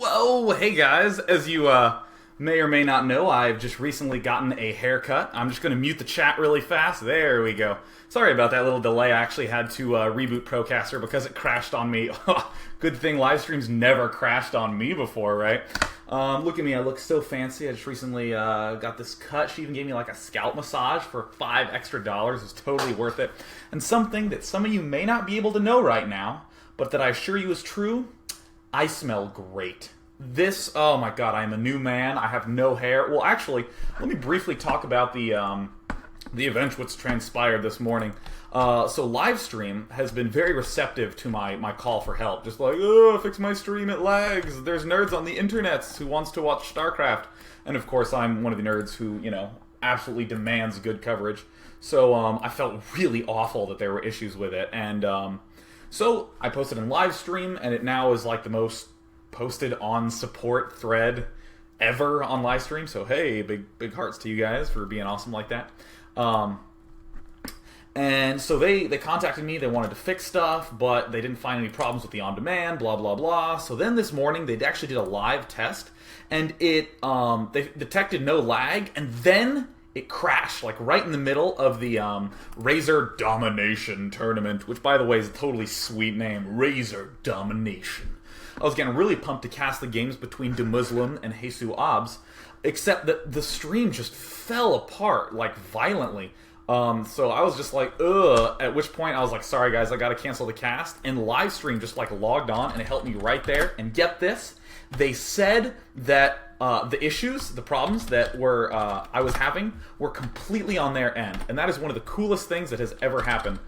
Whoa, hey guys. As you may or may not know, I've just recently gotten a haircut. I'm just going to mute the chat really fast. There we go. Sorry about that little delay. I actually had to reboot Procaster because it crashed on me. Good thing live streams never crashed on me before, right? Look at me. I look so fancy. I just recently got this cut. She even gave me like a scalp massage for $5 extra. It's totally worth it. And something that some of you may not be able to know right now, but that I assure you is true, I smell great. Oh my god, I am a new man. I have no hair. Well, actually, let me briefly talk about the event which transpired this morning. So Livestream has been very receptive to my call for help. Just like, oh, fix my stream, it lags. There's nerds on the internet who wants to watch StarCraft. And of course, I'm one of the nerds who, absolutely demands good coverage. So I felt really awful that there were issues with it. And so I posted in Livestream, and it now is like the most posted on support thread ever on Livestream. So hey, big hearts to you guys for being awesome like that. And so they contacted me. They wanted to fix stuff, but they didn't find any problems with the on-demand, blah, blah, blah. So then this morning, they actually did a live test, and they detected no lag, and then it crashed, like right in the middle of the Razor Domination Tournament, which, by the way, is a totally sweet name, Razor Domination. I was getting really pumped to cast the games between Demuslim and HasuObs, except that the stream just fell apart, like, violently. So I was just like, ugh, at which point I was like, sorry guys, I gotta cancel the cast, and Livestream just like logged on, and it helped me right there, and get this, they said that the problems that I was having were completely on their end, and that is one of the coolest things that has ever happened.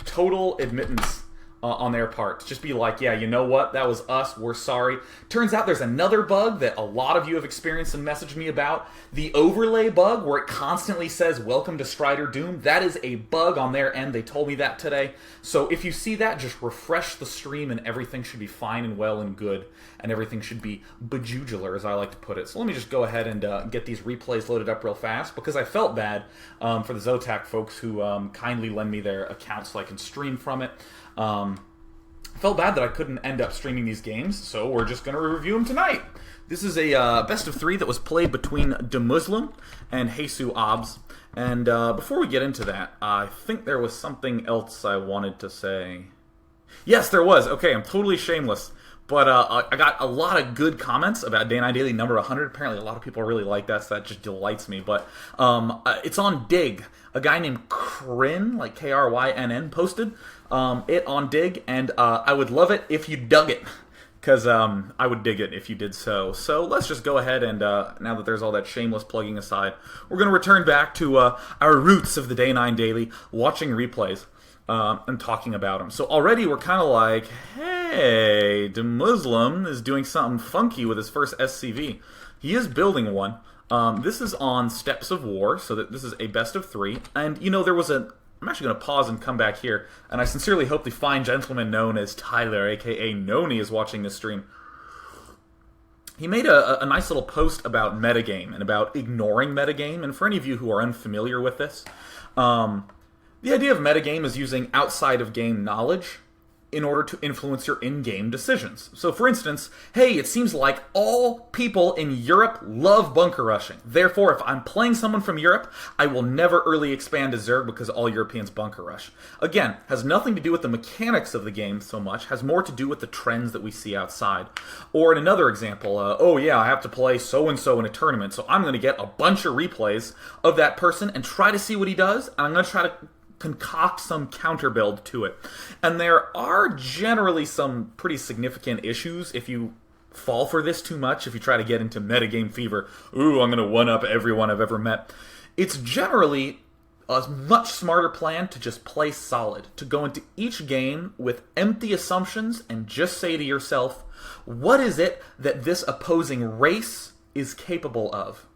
Total admittance on their part. Just be like, yeah, you know what? That was us. We're sorry. Turns out there's another bug that a lot of you have experienced and messaged me about. The overlay bug where it constantly says, welcome to Strider Doom. That is a bug on their end. They told me that today. So if you see that, just refresh the stream and everything should be fine and well and good. And everything should be bejugular, as I like to put it. So let me just go ahead and get these replays loaded up real fast, because I felt bad for the Zotac folks who kindly lend me their accounts so I can stream from it. Felt bad that I couldn't end up streaming these games, so we're just going to review them tonight. This is a best of 3 that was played between Demuslim and HasuObs. And before we get into that, I think there was something else I wanted to say. Yes, there was. Okay, I'm totally shameless. But I got a lot of good comments about Day 9 Daily number 100. Apparently a lot of people really like that, so that just delights me. But it's on Dig. A guy named Kryn, like K-R-Y-N-N, posted it on Dig, and I would love it if you dug it, because I would dig it if you did so. So let's just go ahead and, now that there's all that shameless plugging aside, we're going to return back to our roots of the Day 9 Daily, watching replays. And talking about them. So already we're kind of like, hey, Demuslim is doing something funky with his first SCV. He is building one. This is on Steps of War, so that this is a best of 3. And, there was I'm actually going to pause and come back here, and I sincerely hope the fine gentleman known as Tyler, a.k.a. Noni, is watching this stream. He made a nice little post about metagame and about ignoring metagame, and for any of you who are unfamiliar with this, the idea of metagame is using outside-of-game knowledge in order to influence your in-game decisions. So, for instance, hey, it seems like all people in Europe love bunker rushing. Therefore, if I'm playing someone from Europe, I will never early expand to Zerg because all Europeans bunker rush. Again, has nothing to do with the mechanics of the game so much, has more to do with the trends that we see outside. Or in another example, oh yeah, I have to play so-and-so in a tournament, so I'm going to get a bunch of replays of that person and try to see what he does, and I'm going to try to concoct some counter build to it. And there are generally some pretty significant issues if you fall for this too much, if you try to get into metagame fever. Ooh, I'm going to one-up everyone I've ever met. It's generally a much smarter plan to just play solid, to go into each game with empty assumptions and just say to yourself, what is it that this opposing race is capable of?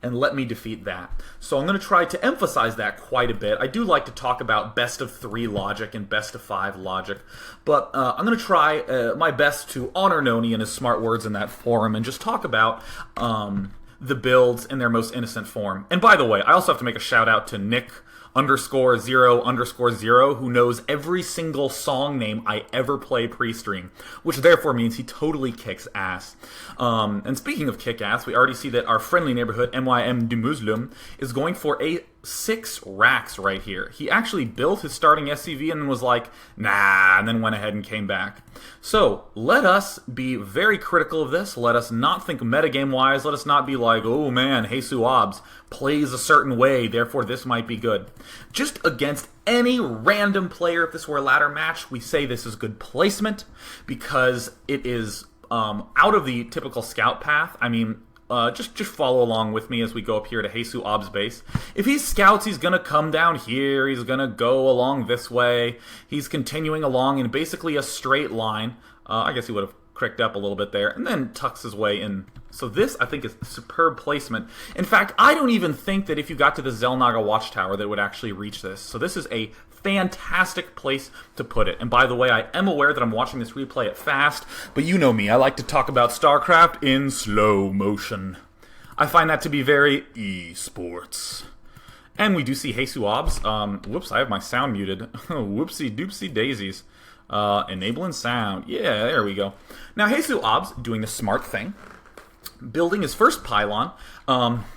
And let me defeat that. So I'm going to try to emphasize that quite a bit. I do like to talk about best of 3 logic and best of 5 logic, but I'm going to try my best to honor Noni and his smart words in that forum and just talk about the builds in their most innocent form. And by the way, I also have to make a shout out to Nick _0_0 who knows every single song name I ever play pre-stream, which therefore means he totally kicks ass. And speaking of kick ass, we already see that our friendly neighborhood, MYM Demuslim, is going for a 6 racks right here. He actually built his starting SCV and was like, nah, and then went ahead and came back. So, let us be very critical of this. Let us not think metagame-wise. Let us not be like, oh man, HasuObs plays a certain way, therefore this might be good. Just against any random player, if this were a ladder match, we say this is good placement because it is out of the typical scout path. I mean, just follow along with me as we go up here to HasuObs base. If he scouts, he's going to come down here. He's going to go along this way. He's continuing along in basically a straight line. I guess he would have cricked up a little bit there, and then tucks his way in. So this, I think, is superb placement. In fact, I don't even think that if you got to the Zelnaga Watchtower that it would actually reach this. So this is a fantastic place to put it. And by the way, I am aware that I'm watching this replay at fast, but you know me, I like to talk about StarCraft in slow motion. I find that to be very esports. And we do see HasuObs. Whoops, I have my sound muted. Whoopsie doopsie daisies. Enabling sound. Yeah, there we go. Now HasuObs doing the smart thing, building his first pylon,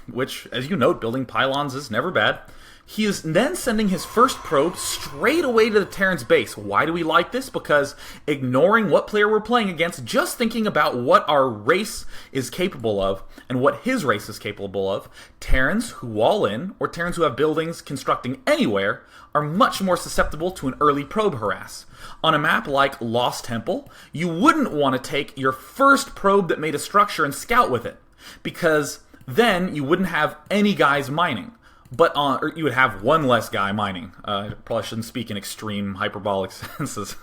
which, as you note, building pylons is never bad. He is then sending his first probe straight away to the Terran's base. Why do we like this? Because ignoring what player we're playing against, just thinking about what our race is capable of and what his race is capable of, Terrans who wall in, or Terrans who have buildings constructing anywhere, are much more susceptible to an early probe harass. On a map like Lost Temple, you wouldn't want to take your first probe that made a structure and scout with it, because then you wouldn't have any guys mining. But or you would have one less guy mining. I probably shouldn't speak in extreme hyperbolic senses.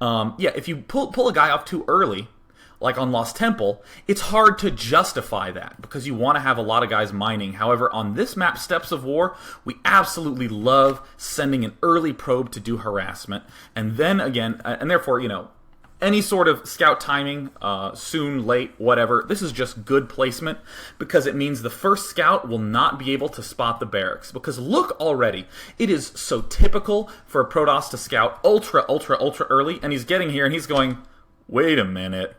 Yeah, if you pull a guy off too early, like on Lost Temple, it's hard to justify that because you want to have a lot of guys mining. However, on this map, Steps of War, we absolutely love sending an early probe to do harassment. And then again, and therefore, you know, any sort of scout timing, soon, late, whatever, this is just good placement because it means the first scout will not be able to spot the barracks. Because look already, it is so typical for a Protoss to scout ultra early, and he's getting here and he's going, wait a minute,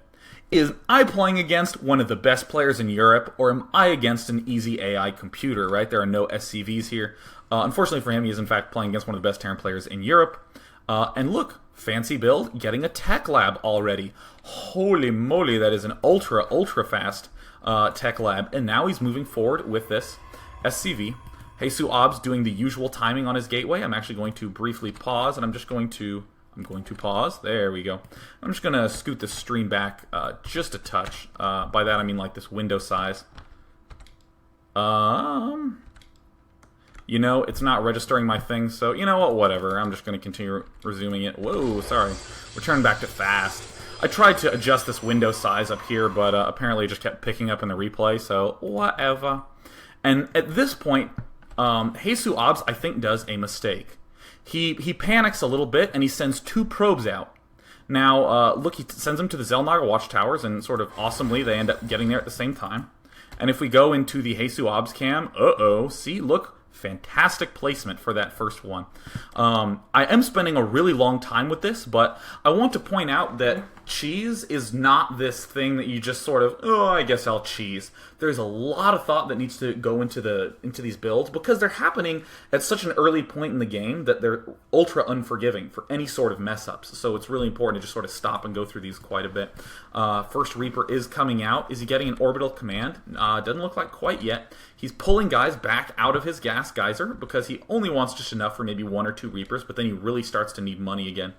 is I playing against one of the best players in Europe, or am I against an easy AI computer, right? There are no SCVs here. Unfortunately for him, he is in fact playing against one of the best Terran players in Europe. And look, fancy build, getting a tech lab already. Holy moly, that is an ultra fast tech lab. And now he's moving forward with this SCV. HasuObs doing the usual timing on his gateway. I'm actually going to briefly pause, and I'm going to pause. There we go. I'm just going to scoot the stream back just a touch. By that I mean like this window size. You know, it's not registering my thing, so you know what, whatever. I'm just going to continue resuming it. Whoa, sorry. We're turning back to fast. I tried to adjust this window size up here, but apparently it just kept picking up in the replay, so whatever. And at this point, HasuObs, I think, does a mistake. He panics a little bit, and he sends 2 probes out. Now, look, he sends them to the Zelnaga Watchtowers, and sort of awesomely, they end up getting there at the same time. And if we go into the HasuObs cam, see, look, fantastic placement for that first one. I am spending a really long time with this, but I want to point out that cheese is not this thing that you just sort of, oh, I guess I'll cheese. There's a lot of thought that needs to go into these builds because they're happening at such an early point in the game that they're ultra unforgiving for any sort of mess ups. So it's really important to just sort of stop and go through these quite a bit. First Reaper is coming out. Is he getting an orbital command? Doesn't look like quite yet. He's pulling guys back out of his gas geyser because he only wants just enough for maybe 1 or 2 Reapers, but then he really starts to need money again.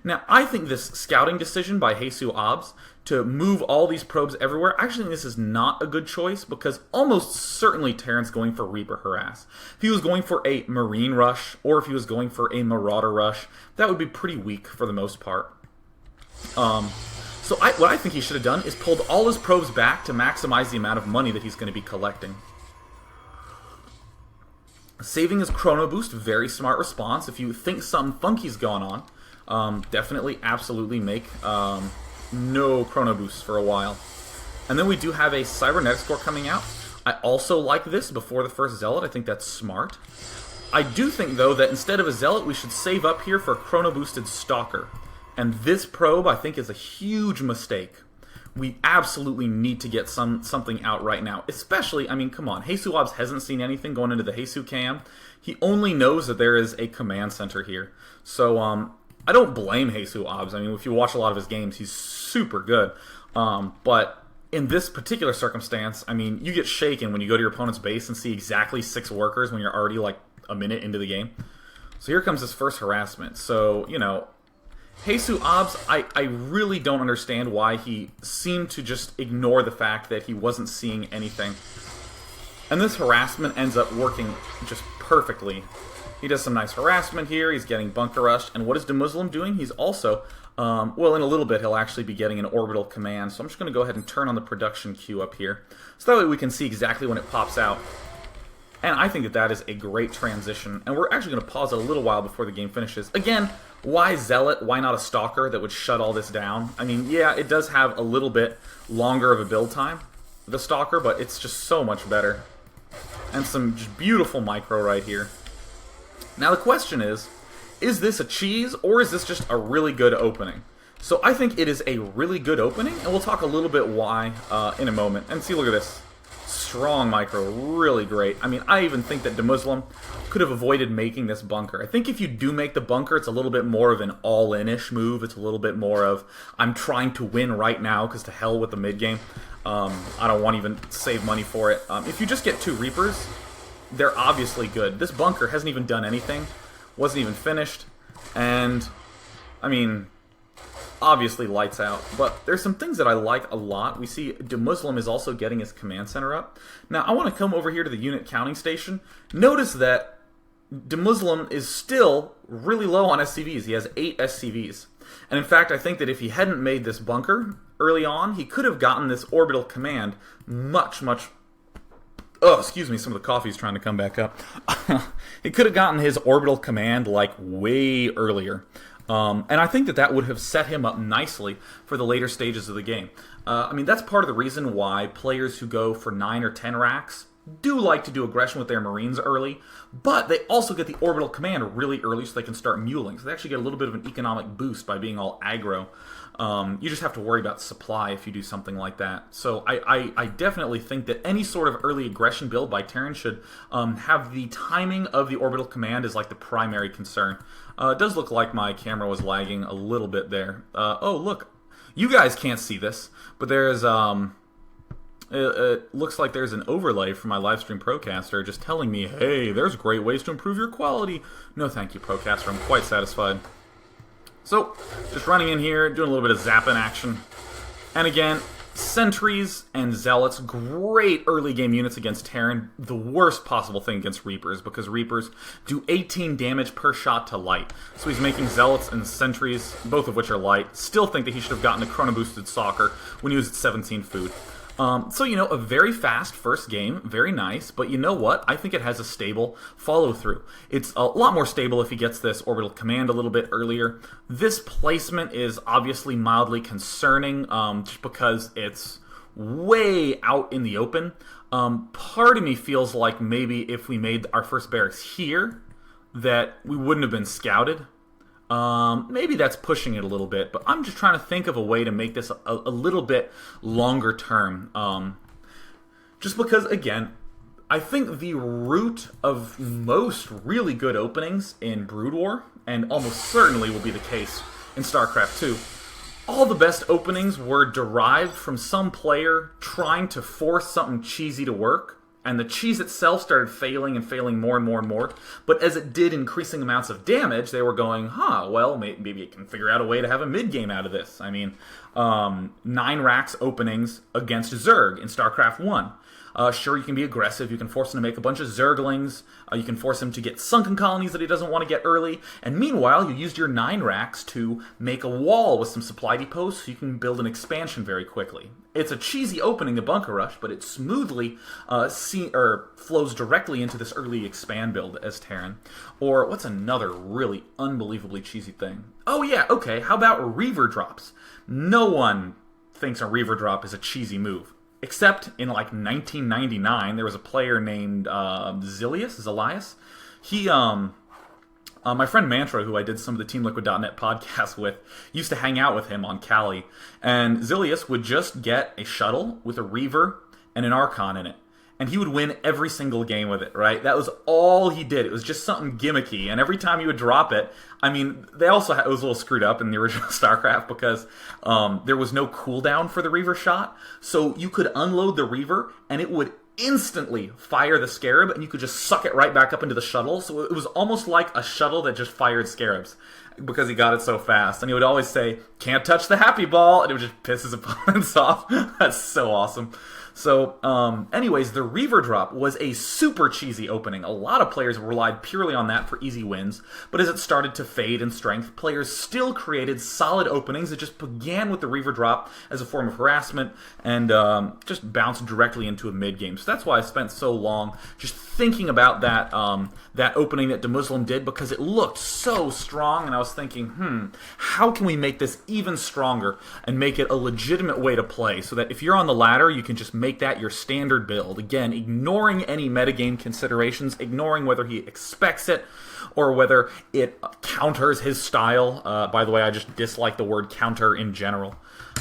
Now, I think this scouting decision by HasuObs to move all these probes everywhere, actually this is not a good choice because almost certainly Terran's going for Reaper harass. If he was going for a Marine rush or if he was going for a Marauder rush, that would be pretty weak for the most part. So what I think he should have done is pulled all his probes back to maximize the amount of money that he's going to be collecting. Saving his chrono boost, very smart response. If you think something funky's going on, definitely, absolutely make no chrono boosts for a while. And then we do have a cybernetics core coming out. I also like this before the first zealot. I think that's smart. I do think, though, that instead of a Zealot, we should save up here for a chrono-boosted Stalker. And this probe, I think, is a huge mistake. We absolutely need to get something out right now. Especially, I mean, come on. HasuObs hasn't seen anything going into the Hasu cam. He only knows that there is a command center here. So, I don't blame HasuObs. I mean, if you watch a lot of his games, he's super good. But in this particular circumstance, I mean, you get shaken when you go to your opponent's base and see exactly 6 workers when you're already, like, a minute into the game. So here comes his first harassment. So, you know, HasuObs, I really don't understand why he seemed to just ignore the fact that he wasn't seeing anything. And this harassment ends up working just perfectly. He does some nice harassment here, he's getting bunker rushed, and what is Demuslim doing? He's also, well, in a little bit he'll actually be getting an orbital command, so I'm just going to go ahead and turn on the production queue up here, so that way we can see exactly when it pops out. And I think that that is a great transition, and we're actually going to pause it a little while before the game finishes. Again, why Zealot? Why not a Stalker that would shut all this down? I mean, yeah, it does have a little bit longer of a build time, the Stalker, but it's just so much better. And some just beautiful micro right here. Now the question is this a cheese, or is this just a really good opening? So I think it is a really good opening, and we'll talk a little bit why in a moment. And see, look at this. Strong micro, really great. I mean, I even think that Demuslim could have avoided making this bunker. I think if you do make the bunker, it's a little bit more of an all-in-ish move. It's a little bit more of, I'm trying to win right now, because to hell with the mid-game. I don't want to even save money for it. If you just get 2 Reapers, they're obviously good. This bunker hasn't even done anything, wasn't even finished, and, I mean, obviously lights out. But there's some things that I like a lot. We see Demuslim is also getting his command center up. Now, I want to come over here to the unit counting station. Notice that Demuslim is still really low on SCVs. He has 8 SCVs. And in fact, I think that if he hadn't made this bunker early on, he could have gotten this orbital command much, much... Oh, excuse me, some of the coffee's trying to come back up. He could have gotten his orbital command, like, way earlier. And I think that that would have set him up nicely for the later stages of the game. I mean, that's part of the reason why players who go for 9 or 10 racks do like to do aggression with their Marines early, but they also get the orbital command really early so they can start muling. So they actually get a little bit of an economic boost by being all aggro. You just have to worry about supply if you do something like that. So I definitely think that any sort of early aggression build by Terran should have the timing of the orbital command as like the primary concern. It does look like my camera was lagging a little bit there. Oh, look. You guys can't see this, but there's... It looks like there's an overlay from my Livestream Procaster just telling me, hey, there's great ways to improve your quality. No thank you, Procaster. I'm quite satisfied. So, just running in here, doing a little bit of zapping action. And again, Sentries and Zealots, great early game units against Terran. The worst possible thing against Reapers, because Reapers do 18 damage per shot to light. So he's making Zealots and Sentries, both of which are light. Still think that he should have gotten a Chrono Boosted Stalker when he was at 17 food. So, you know, a very fast first game, very nice, but you know what? I think it has a stable follow-through. It's a lot more stable if he gets this orbital command a little bit earlier. This placement is obviously mildly concerning, just because it's way out in the open. Part of me feels like maybe if we made our first barracks here, that we wouldn't have been scouted. Maybe that's pushing it a little bit, but I'm just trying to think of a way to make this a little bit longer term. Just because, again, I think the root of most really good openings in Brood War, and almost certainly will be the case in StarCraft 2, all the best openings were derived from some player trying to force something cheesy to work. And the cheese itself started failing and failing more and more and more. But as it did increasing amounts of damage, they were going, well, maybe it can figure out a way to have a mid-game out of this. I mean, 9 racks openings against Zerg in StarCraft 1. Sure, you can be aggressive. You can force him to make a bunch of Zerglings. You can force him to get sunken colonies that he doesn't want to get early. And meanwhile, you used your 9 racks to make a wall with some supply depots so you can build an expansion very quickly. It's a cheesy opening to Bunker Rush, but it smoothly flows directly into this early expand build as Terran. Or what's another really unbelievably cheesy thing? Oh yeah, okay, how about Reaver drops? No one thinks a Reaver drop is a cheesy move. Except in like 1999, there was a player named Zilius, He my friend Mantra, who I did some of the TeamLiquid.net podcasts with, used to hang out with him on Cali. And Zilius would just get a shuttle with a Reaver and an Archon in it. And he would win every single game with it, right? That was all he did. It was just something gimmicky. And every time he would drop it, I mean, they also it was a little screwed up in the original StarCraft because there was no cooldown for the Reaver shot. So you could unload the Reaver, and it would instantly fire the Scarab, and you could just suck it right back up into the shuttle. So it was almost like a shuttle that just fired Scarabs because he got it so fast. And he would always say, "Can't touch the happy ball," and it would just piss his opponents off. That's so awesome. So, anyways, the Reaver drop was a super cheesy opening. A lot of players relied purely on that for easy wins, but as it started to fade in strength, players still created solid openings that just began with the Reaver drop as a form of harassment and just bounced directly into a mid-game. So that's why I spent so long just thinking about that that opening that Demuslim did, because it looked so strong, and I was thinking, how can we make this even stronger and make it a legitimate way to play so that if you're on the ladder, you can just make that your standard build. Again, ignoring any metagame considerations, ignoring whether he expects it or whether it counters his style. By the way, I just dislike the word counter in general.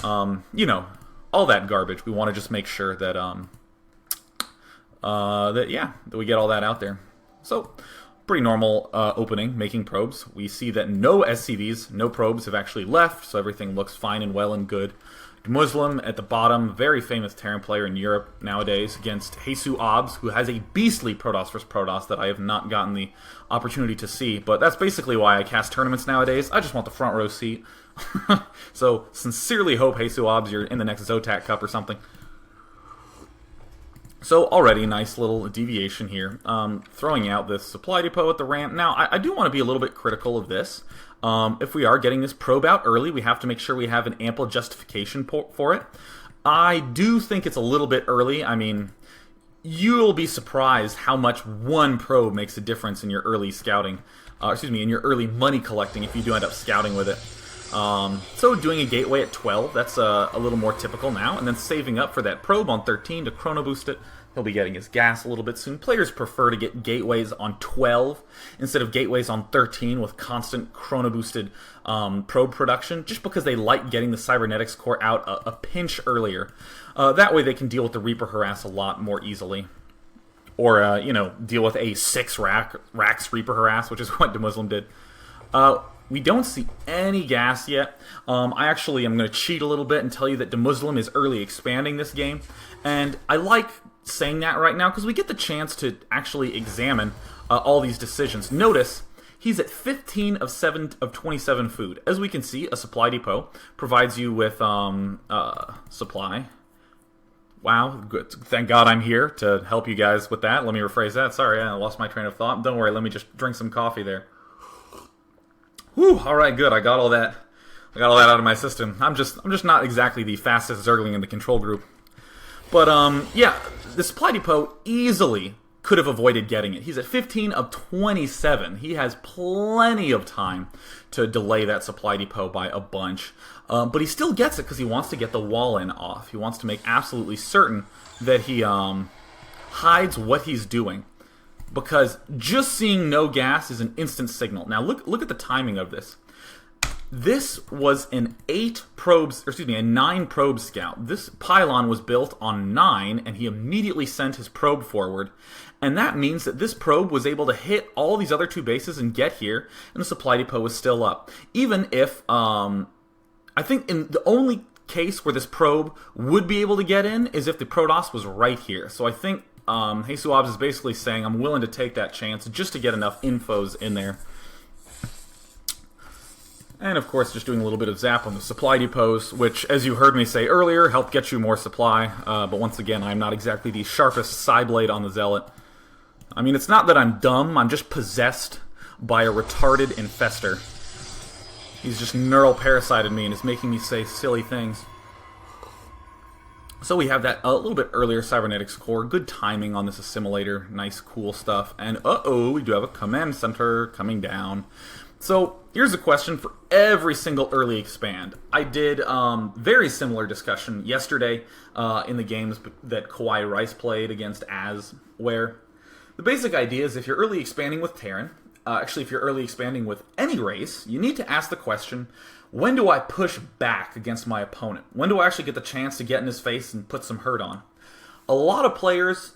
You know, all that garbage. We want to just make sure that that we get all that out there. So, pretty normal opening, making probes. We see that no SCVs, no probes have actually left, so everything looks fine and well and good. Demuslim at the bottom, very famous Terran player in Europe nowadays, against HasuObs, who has a beastly Protoss vs. Protoss that I have not gotten the opportunity to see. But that's basically why I cast tournaments nowadays. I just want the front row seat. So, sincerely hope, HasuObs, you're in the next Zotac Cup or something. So, already, nice little deviation here. Throwing out this supply depot at the ramp. Now, I do want to be a little bit critical of this. If we are getting this probe out early, we have to make sure we have an ample justification for it. I do think it's a little bit early. I mean, you'll be surprised how much one probe makes a difference in your early scouting. In your early money collecting if you do end up scouting with it. So doing a gateway at 12, that's a little more typical now, and then saving up for that probe on 13 to chrono boost it. He'll be getting his gas a little bit soon. Players prefer to get gateways on 12 instead of gateways on 13 with constant chrono boosted probe production, just because they like getting the cybernetics core out a pinch earlier. That way they can deal with the Reaper harass a lot more easily. Or, deal with a 6 racks Reaper harass, which is what Demuslim did. We don't see any gas yet. I actually am going to cheat a little bit and tell you that Demuslim is early expanding this game. And I like saying that right now because we get the chance to actually examine all these decisions. Notice he's at 15 of 27 food. As we can see, a supply depot provides you with supply. Wow, good. Thank God I'm here to help you guys with that. Let me rephrase that. Sorry, I lost my train of thought. Don't worry, let me just drink some coffee there. Whew, all right, good. I got all that out of my system. I'm just not exactly the fastest Zergling in the control group. But yeah, the supply depot easily could have avoided getting it. He's at 15 of 27. He has plenty of time to delay that supply depot by a bunch. But he still gets it because he wants to get the wall-in off. He wants to make absolutely certain that he hides what he's doing. Because just seeing no gas is an instant signal. Now look at the timing of this. This was a 9 probe scout. This pylon was built on 9, and he immediately sent his probe forward. And that means that this probe was able to hit all these other 2 bases and get here, and the supply depot was still up. Even if, I think in the only case where this probe would be able to get in is if the Protoss was right here. So I think HasuObs is basically saying, I'm willing to take that chance just to get enough infos in there. And of course, just doing a little bit of zap on the supply depots, which, as you heard me say earlier, help get you more supply. But once again, I'm not exactly the sharpest Psyblade on the Zealot. I mean, it's not that I'm dumb, I'm just possessed by a retarded infester. He's just neural parasited me and is making me say silly things. So we have that a little bit earlier cybernetics core. Good timing on this assimilator. Nice, cool stuff. And we do have a command center coming down. So here's a question for every single early expand. I did very similar discussion yesterday in the games that Kawhi Rice played against Az, where The basic idea is if you're early expanding with Terran, actually if you're early expanding with any race, you need to ask the question, when do I push back against my opponent? When do I actually get the chance to get in his face and put some hurt on? A lot of players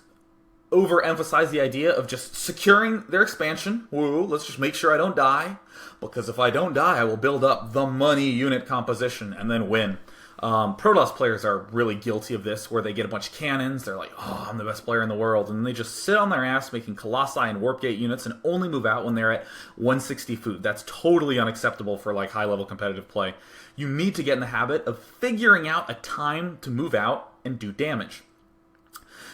overemphasize the idea of just securing their expansion. Woo, let's just make sure I don't die, because if I don't die, I will build up the money unit composition and then win. Protoss players are really guilty of this, where they get a bunch of cannons, they're like, oh, I'm the best player in the world, and they just sit on their ass making Colossi and Warp Gate units and only move out when they're at 160 food. That's totally unacceptable for like high-level competitive play. You need to get in the habit of figuring out a time to move out and do damage.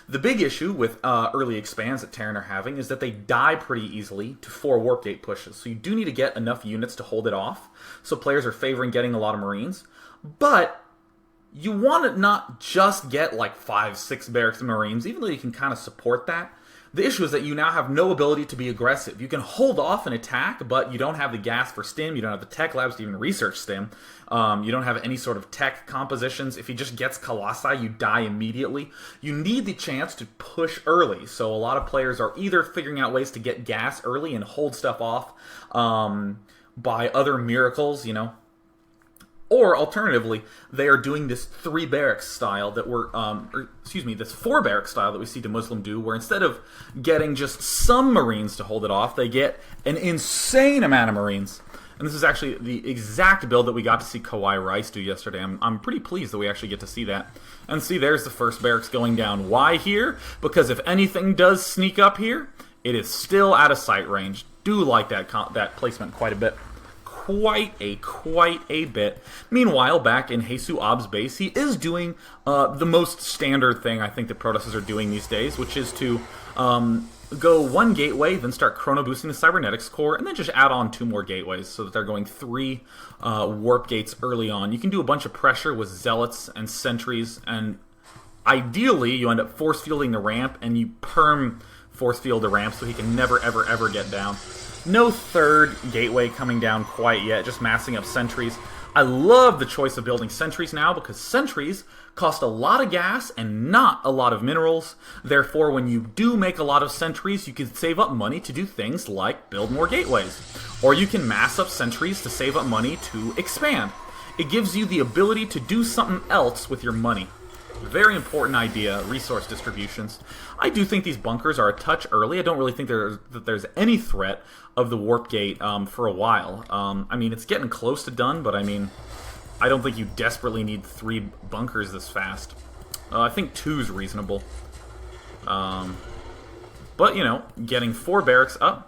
The big issue with early expands that Terran are having is that they die pretty easily to 4 Warp Gate pushes, so you do need to get enough units to hold it off, so players are favoring getting a lot of Marines, but you want to not just get like 5-6 barracks of Marines, even though you can kind of support that. The issue is that you now have no ability to be aggressive. You can hold off an attack, but you don't have the gas for stim, you don't have the tech labs to even research stim, you don't have any sort of tech compositions. If he just gets Colossi, you die immediately. You need the chance to push early, so a lot of players are either figuring out ways to get gas early and hold stuff off by other miracles, you know, or alternatively, they are doing this 3 barracks style that this 4 barracks style that we see Demuslim do, where instead of getting just some Marines to hold it off, they get an insane amount of Marines. And this is actually the exact build that we got to see Kawhi Rice do yesterday. I'm pretty pleased that we actually get to see that. And see, there's the first barracks going down. Why here? Because if anything does sneak up here, it is still out of sight range. Do like that placement quite a bit. Quite a bit. Meanwhile, back in HasuObs base, he is doing the most standard thing I think that Protosses are doing these days, which is to go 1 gateway, then start chrono boosting the cybernetics core, and then just add on 2 more gateways, so that they're going 3 warp gates early on. You can do a bunch of pressure with zealots and sentries, and ideally you end up force fielding the ramp, and you perm force field the ramp so he can never ever get down. No 3rd gateway coming down quite yet, just massing up sentries. I love the choice of building sentries now, because sentries cost a lot of gas and not a lot of minerals. Therefore, when you do make a lot of sentries, you can save up money to do things like build more gateways. Or you can mass up sentries to save up money to expand. It gives you the ability to do something else with your money. Very important idea, resource distributions. I do think these bunkers are a touch early. I don't really think that there's any threat of the warp gate for a while. I mean, it's getting close to done, but I mean, I don't think you desperately need 3 bunkers this fast. I think 2 is reasonable. But, you know, getting 4 barracks up.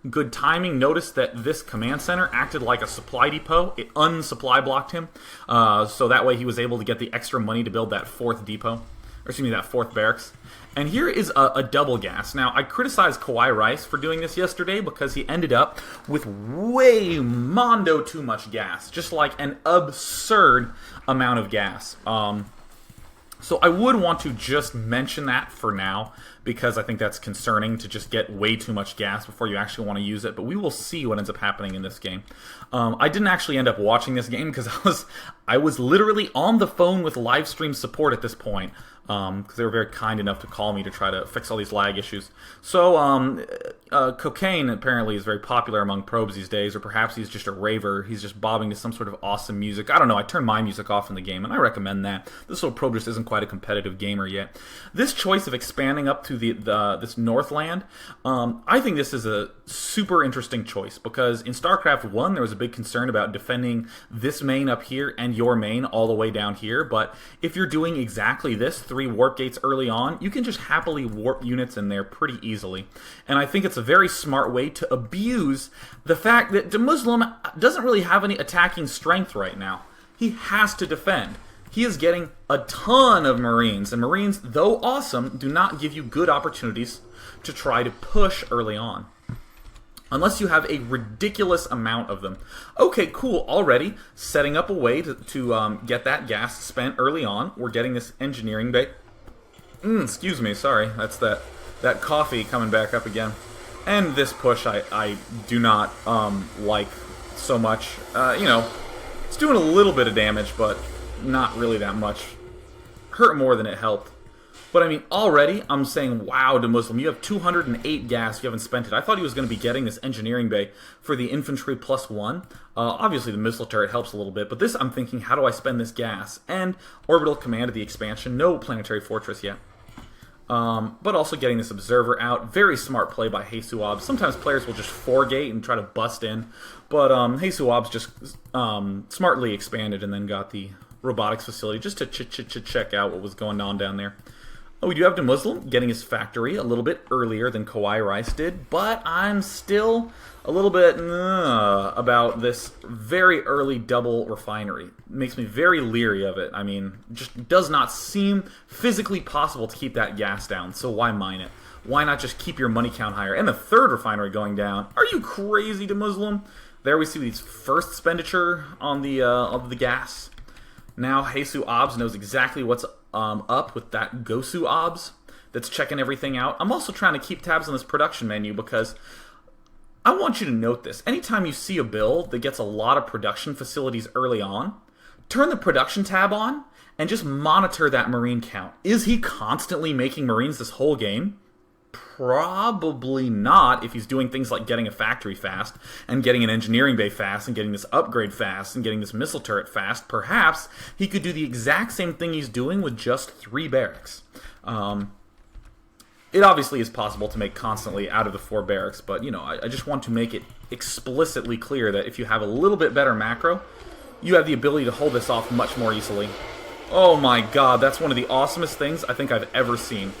Good timing. Notice that this command center acted like a supply depot. It unsupply blocked him, so that way he was able to get the extra money to build that 4th depot, or excuse me, that 4th barracks. And here is a double gas. Now, I criticized Kawhi Rice for doing this yesterday because he ended up with way mondo too much gas, just like an absurd amount of gas. So I would want to just mention that for now, because I think that's concerning to just get way too much gas before you actually want to use it, but we will see what ends up happening in this game. I didn't actually end up watching this game because I was literally on the phone with live stream support at this point, because they were very kind enough to call me to try to fix all these lag issues. So, cocaine apparently is very popular among probes these days, or perhaps he's just a raver. He's just bobbing to some sort of awesome music. I don't know, I turned my music off in the game, and I recommend that. This little probe just isn't quite a competitive gamer yet. This choice of expanding up to this Northland, I think this is a super interesting choice, because in StarCraft 1 there was a big concern about defending this main up here and your main all the way down here, but if you're doing exactly this, 3 warp gates early on, you can just happily warp units in there pretty easily. And I think it's a very smart way to abuse the fact that Demuslim doesn't really have any attacking strength right now. He has to defend. He is getting a ton of Marines, and Marines, though awesome, do not give you good opportunities to try to push early on, unless you have a ridiculous amount of them. Okay, cool, already setting up a way to get that gas spent early on. We're getting this engineering bay. Excuse me, sorry, that's that coffee coming back up again. And this push I do not like so much. You know, it's doing a little bit of damage, but not really that much. Hurt more than it helped. But I mean, already I'm saying, wow, Demuslim, you have 208 gas, you haven't spent it. I thought he was going to be getting this engineering bay for the infantry +1. Obviously, the missile turret helps a little bit, but this I'm thinking, how do I spend this gas? And orbital command of the expansion, no planetary fortress yet. But also getting this observer out. Very smart play by HasuObs. Sometimes players will just forgate and try to bust in, but HasuObs just smartly expanded and then got the robotics facility just to check out what was going on down there. We do have Demuslim getting his factory a little bit earlier than Kawhi Rice did, but I'm still a little bit about this very early double refinery. It makes me very leery of it. I mean, just does not seem physically possible to keep that gas down, so why mine it? Why not just keep your money count higher? And the third refinery going down. Are you crazy, Demuslim? There we see these first expenditure on the gas. Now HasuObs knows exactly what's up with that HasuObs that's checking everything out. I'm also trying to keep tabs on this production menu because I want you to note this. Anytime you see a build that gets a lot of production facilities early on, turn the production tab on and just monitor that Marine count. Is he constantly making Marines this whole game? Probably not if he's doing things like getting a factory fast and getting an engineering bay fast and getting this upgrade fast and getting this missile turret fast. Perhaps he could do the exact same thing he's doing with just 3 barracks. It obviously is possible to make constantly out of the 4 barracks, but you know, I just want to make it explicitly clear that if you have a little bit better macro, you have the ability to hold this off much more easily. Oh my god, that's one of the awesomest things I think I've ever seen.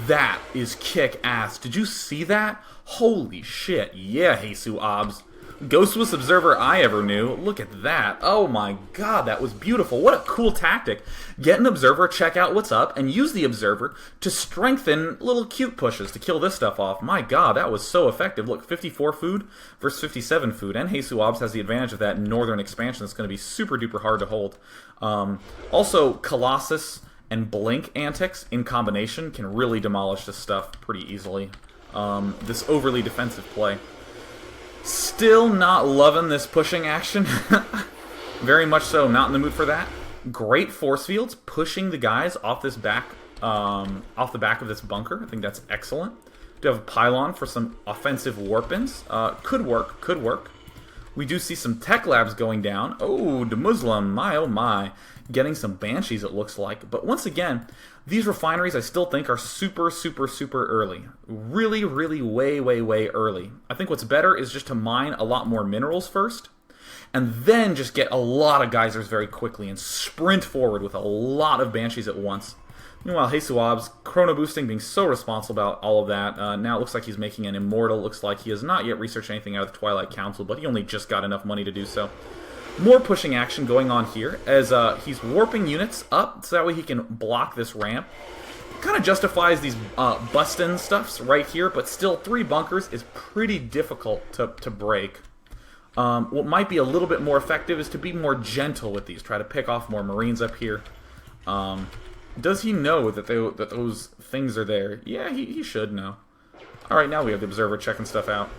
That is kick-ass. Did you see that? Holy shit. Yeah, HasuObs. Ghostless observer I ever knew. Look at that. Oh my god, that was beautiful. What a cool tactic. Get an observer, check out what's up, and use the observer to strengthen little cute pushes to kill this stuff off. My god, that was so effective. Look, 54 food versus 57 food, and HasuObs has the advantage of that northern expansion that's going to be super duper hard to hold. Also, Colossus and Blink antics in combination can really demolish this stuff pretty easily. This overly defensive play. Still not loving this pushing action. Very much so, not in the mood for that. Great force fields, pushing the guys off this off the back of this bunker. I think that's excellent. Do have a pylon for some offensive warp-ins. Could work, could work. We do see some tech labs going down. Oh, Demuslim, my oh my. Getting some Banshees, it looks like. But once again, these refineries I still think are super, super, super early. Really, really way, way, way early. I think what's better is just to mine a lot more minerals first, and then just get a lot of geysers very quickly and sprint forward with a lot of Banshees at once. Meanwhile, HasuObs, chrono boosting, being so responsible about all of that. Now it looks like he's making an immortal. Looks like he has not yet researched anything out of the Twilight Council, but he only just got enough money to do so. More pushing action going on here as he's warping units up so that way he can block this ramp. Kind of justifies these bust-in stuffs right here, but still 3 bunkers is pretty difficult to break. What might be a little bit more effective is to be more gentle with these. Try to pick off more Marines up here. Does he know that those things are there? Yeah, he should know. Alright, now we have the observer checking stuff out.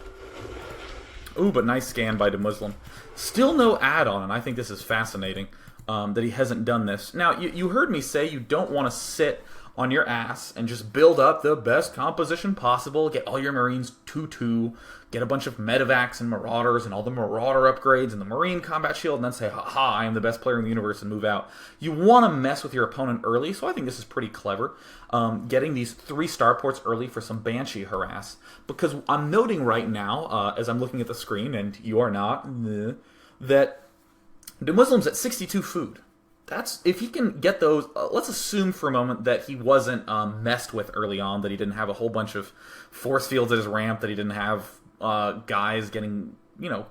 Ooh, but nice scan by Demuslim. Still no add-on, and I think this is fascinating that he hasn't done this. Now, you heard me say you don't want to sit on your ass and just build up the best composition possible, get all your Marines 2-2, get a bunch of medevacs and marauders and all the marauder upgrades and the Marine combat shield, and then say, ha-ha, I am the best player in the universe, and move out. You want to mess with your opponent early, so I think this is pretty clever. Getting these 3 starports early for some Banshee harass. Because I'm noting right now, as I'm looking at the screen, and you are not, that Demuslim's at 62 food. That's, if he can get those, let's assume for a moment that he wasn't messed with early on, that he didn't have a whole bunch of force fields at his ramp, that he didn't have guys getting,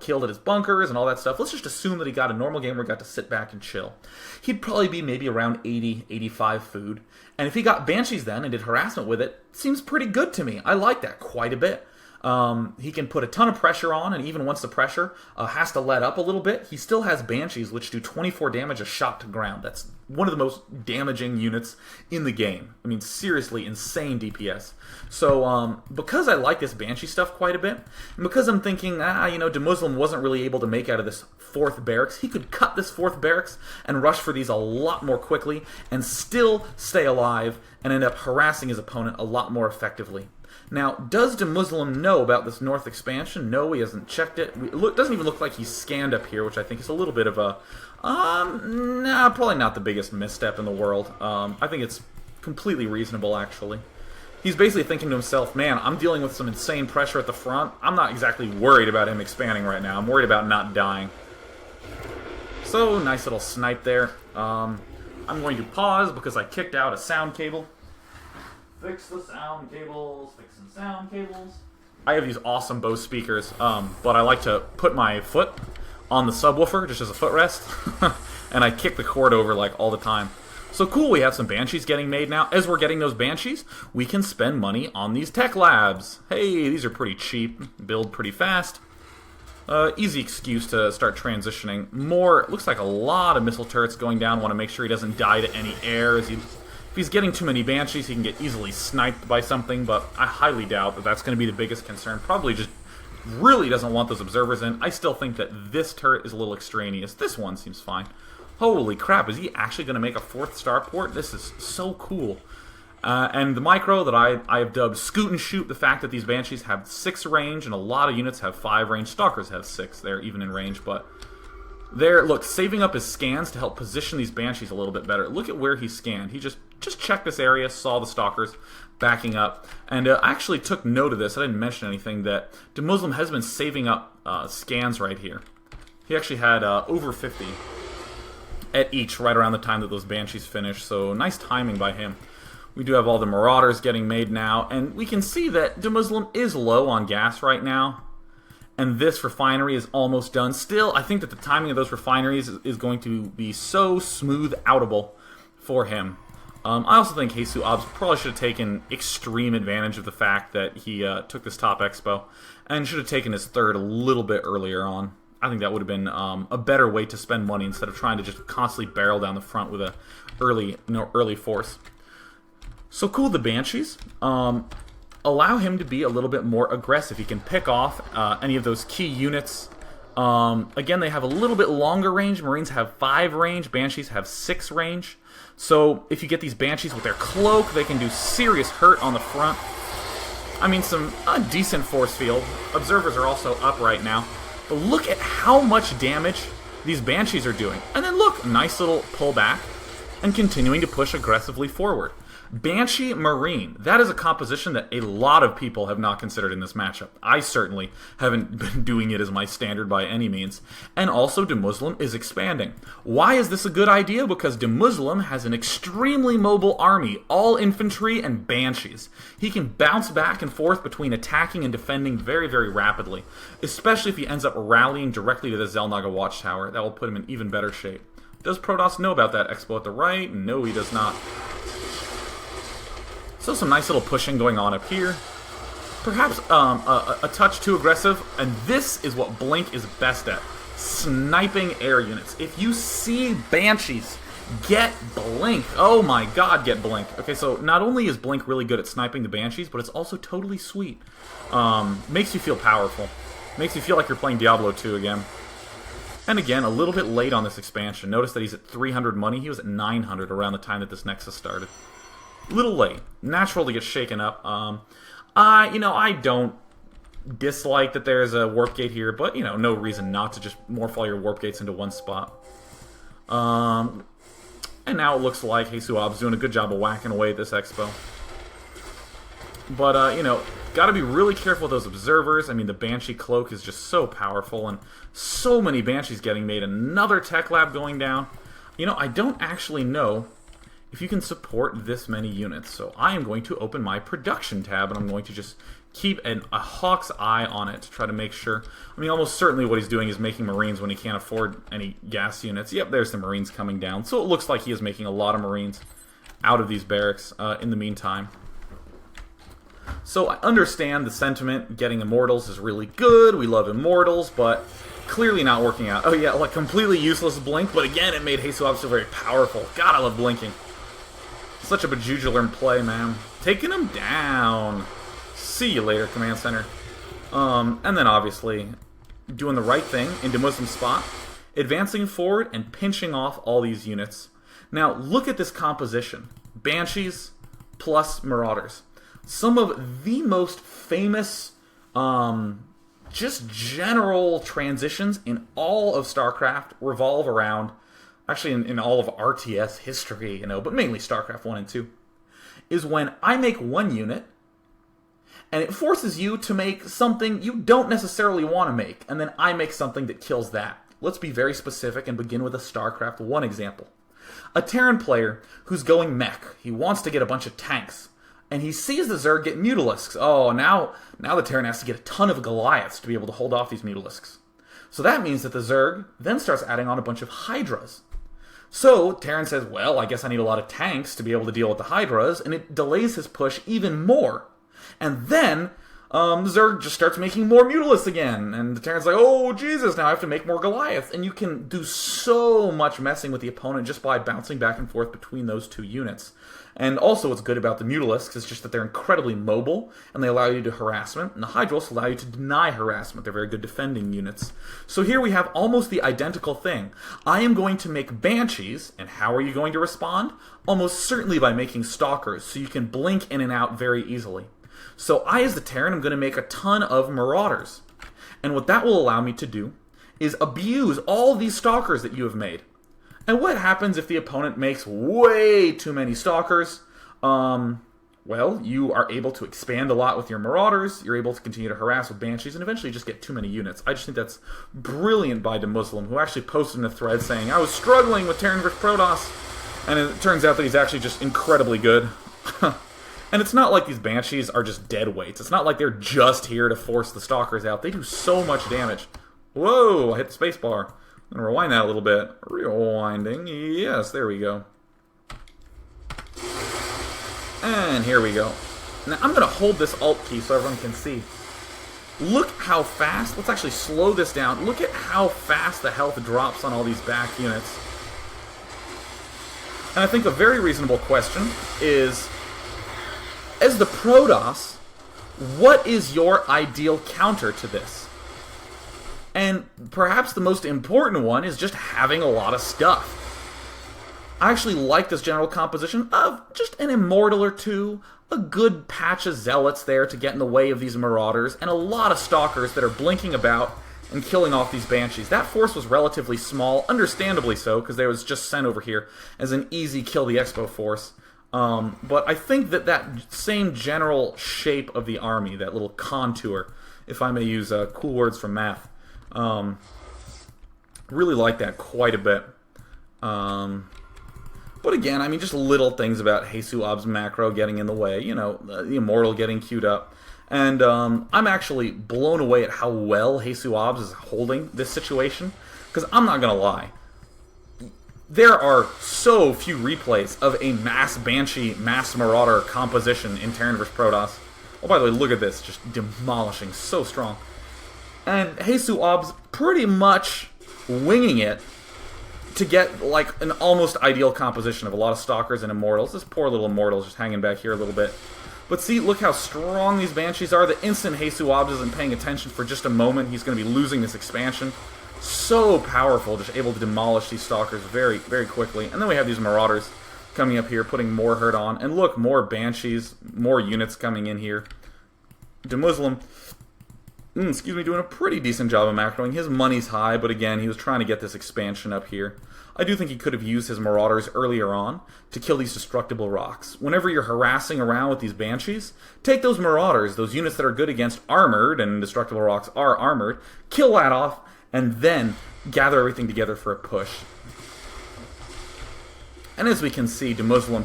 killed at his bunkers and all that stuff. Let's just assume that he got a normal game where he got to sit back and chill. He'd probably be maybe around 80, 85 food. And if he got Banshees then and did harassment with it, seems pretty good to me. I like that quite a bit. He can put a ton of pressure on, and even once the pressure has to let up a little bit, he still has Banshees, which do 24 damage a shot to ground. That's one of the most damaging units in the game. I mean, seriously, insane DPS. So, because I like this Banshee stuff quite a bit, and because I'm thinking, Demuslim wasn't really able to make out of this 4th barracks, he could cut this 4th barracks and rush for these a lot more quickly, and still stay alive, and end up harassing his opponent a lot more effectively. Now, does Demuslim know about this north expansion? No, he hasn't checked it. It doesn't even look like he's scanned up here, which I think is a little bit of a... probably not the biggest misstep in the world. I think it's completely reasonable, actually. He's basically thinking to himself, man, I'm dealing with some insane pressure at the front. I'm not exactly worried about him expanding right now. I'm worried about not dying. So, nice little snipe there. I'm going to pause because I kicked out a sound cable. Fix the sound cables, fixing sound cables. I have these awesome Bose speakers, but I like to put my foot on the subwoofer just as a footrest, and I kick the cord over like all the time. So cool, we have some Banshees getting made now. As we're getting those Banshees, we can spend money on these tech labs. Hey, these are pretty cheap, build pretty fast. Easy excuse to start transitioning. More, looks like a lot of missile turrets going down. Want to make sure he doesn't die to any air as he... If he's getting too many Banshees, he can get easily sniped by something, but I highly doubt that that's going to be the biggest concern. Probably just really doesn't want those observers in. I still think that this turret is a little extraneous. This one seems fine. Holy crap, is he actually going to make a 4th starport? This is so cool. And the micro that I have dubbed Scoot and Shoot, the fact that these Banshees have 6 range, and a lot of units have 5 range. Stalkers have 6, they're even in range, but... There, look, saving up his scans to help position these Banshees a little bit better. Look at where he scanned. He just checked this area, saw the Stalkers backing up, and I actually took note of this. I didn't mention anything, that Demuslim has been saving up scans right here. He actually had over 50 at each right around the time that those Banshees finished, so nice timing by him. We do have all the Marauders getting made now, and we can see that Demuslim is low on gas right now. And this refinery is almost done. Still, I think that the timing of those refineries is going to be so smooth outable for him. I also think HasuObs probably should have taken extreme advantage of the fact that he took this top expo, and should have taken his 3rd a little bit earlier on. I think that would have been a better way to spend money instead of trying to just constantly barrel down the front with a early force. So cool, the Banshees. Allow him to be a little bit more aggressive. He can pick off any of those key units. Again, they have a little bit longer range. Marines have 5 range. Banshees have 6 range. So if you get these Banshees with their cloak, they can do serious hurt on the front. I mean, some decent force field. Observers are also up right now. But look at how much damage these Banshees are doing. And then look, nice little pullback, and continuing to push aggressively forward. Banshee Marine, that is a composition that a lot of people have not considered in this matchup. I certainly haven't been doing it as my standard by any means. And also, Demuslim is expanding. Why is this a good idea? Because Demuslim has an extremely mobile army, all infantry and Banshees. He can bounce back and forth between attacking and defending very, very rapidly, especially if he ends up rallying directly to the Xel'Naga Watchtower. That will put him in even better shape. Does Protoss know about that expo at the right? No, he does not. So some nice little pushing going on up here. Perhaps a touch too aggressive, and this is what Blink is best at. Sniping air units. If you see Banshees, get Blink. Oh my god, get Blink. Okay, so not only is Blink really good at sniping the Banshees, but it's also totally sweet. Makes you feel powerful. Makes you feel like you're playing Diablo 2 again. And again, a little bit late on this expansion. Notice that he's at 300 money. He was at 900 around the time that this Nexus started. Little late. Natural to get shaken up. I don't dislike that there's a warp gate here, but, no reason not to just morph all your warp gates into one spot. And now it looks like HasuObs doing a good job of whacking away at this expo. But, gotta be really careful with those observers. I mean, the Banshee cloak is just so powerful, and so many Banshees getting made. Another tech lab going down. I don't actually know if you can support this many units. So I am going to open my production tab, and I'm going to just keep a hawk's eye on it to try to make sure. I mean, almost certainly what he's doing is making Marines when he can't afford any gas units. Yep, there's the Marines coming down. So it looks like he is making a lot of Marines out of these barracks in the meantime. So I understand the sentiment. Getting Immortals is really good. We love Immortals, but clearly not working out. Oh yeah, like completely useless blink, but again, it made HasuObs so very powerful. God, I love blinking. Such a bejugular play, man. Taking him down. See you later, Command Center. And then obviously, doing the right thing in Demuslim spot, advancing forward and pinching off all these units. Now, look at this composition. Banshees plus Marauders. Some of the most famous, just general transitions in all of StarCraft revolve around, actually in all of RTS history, but mainly StarCraft 1 and 2, is when I make one unit, and it forces you to make something you don't necessarily want to make, and then I make something that kills that. Let's be very specific and begin with a StarCraft 1 example. A Terran player who's going mech. He wants to get a bunch of tanks. And he sees the Zerg get Mutalisks. Oh, now the Terran has to get a ton of Goliaths to be able to hold off these Mutalisks. So that means that the Zerg then starts adding on a bunch of Hydras. So Terran says, well, I guess I need a lot of tanks to be able to deal with the Hydras, and it delays his push even more. And then Zerg just starts making more Mutalisks again, and the Terran's like, oh, Jesus, now I have to make more Goliaths. And you can do so much messing with the opponent just by bouncing back and forth between those two units. And also what's good about the Mutalisks is just that they're incredibly mobile, and they allow you to harassment, and the Hydros allow you to deny harassment. They're very good defending units. So here we have almost the identical thing. I am going to make Banshees, and how are you going to respond? Almost certainly by making Stalkers, so you can blink in and out very easily. So I, as the Terran, am going to make a ton of Marauders. And what that will allow me to do is abuse all these Stalkers that you have made. And what happens if the opponent makes way too many Stalkers? Well, you are able to expand a lot with your Marauders, you're able to continue to harass with Banshees, and eventually just get too many units. I just think that's brilliant by Demuslim, who actually posted in a thread saying, I was struggling with Terran vs. Protoss, and it turns out that he's actually just incredibly good. And it's not like these Banshees are just dead weights. It's not like they're just here to force the Stalkers out. They do so much damage. Whoa, I hit the spacebar. I'm going to rewind that a little bit. Rewinding. Yes, there we go. And here we go. Now, I'm going to hold this Alt key so everyone can see. Look how fast. Let's actually slow this down. Look at how fast the health drops on all these back units. And I think a very reasonable question is, as the Protoss, what is your ideal counter to this? And perhaps the most important one is just having a lot of stuff. I actually like this general composition of just an Immortal or two, a good patch of Zealots there to get in the way of these Marauders, and a lot of Stalkers that are blinking about and killing off these Banshees. That force was relatively small, understandably so, because they was just sent over here as an easy kill the Expo force. But I think that same general shape of the army, that little contour, if I may use cool words from math, really like that quite a bit. But again, I mean, just little things about HasuObs macro getting in the way, the Immortal getting queued up. And I'm actually blown away at how well HasuObs is holding this situation, because I'm not going to lie. There are so few replays of a mass Banshee, mass Marauder composition in Terran vs. Protoss. Oh, by the way, look at this. Just demolishing. So strong. And HasuObs pretty much winging it to get, like, an almost ideal composition of a lot of Stalkers and Immortals. This poor little Immortal's just hanging back here a little bit. But see, look how strong these Banshees are. The instant HasuObs isn't paying attention for just a moment, he's going to be losing this expansion. So powerful, just able to demolish these Stalkers very, very quickly. And then we have these Marauders coming up here, putting more hurt on. And look, more Banshees, more units coming in here. Demuslim, doing a pretty decent job of macroing. His money's high, but again, he was trying to get this expansion up here. I do think he could have used his Marauders earlier on to kill these destructible rocks. Whenever you're harassing around with these Banshees, take those Marauders, those units that are good against armored, and destructible rocks are armored, kill that off, and then gather everything together for a push. And as we can see, Demuslim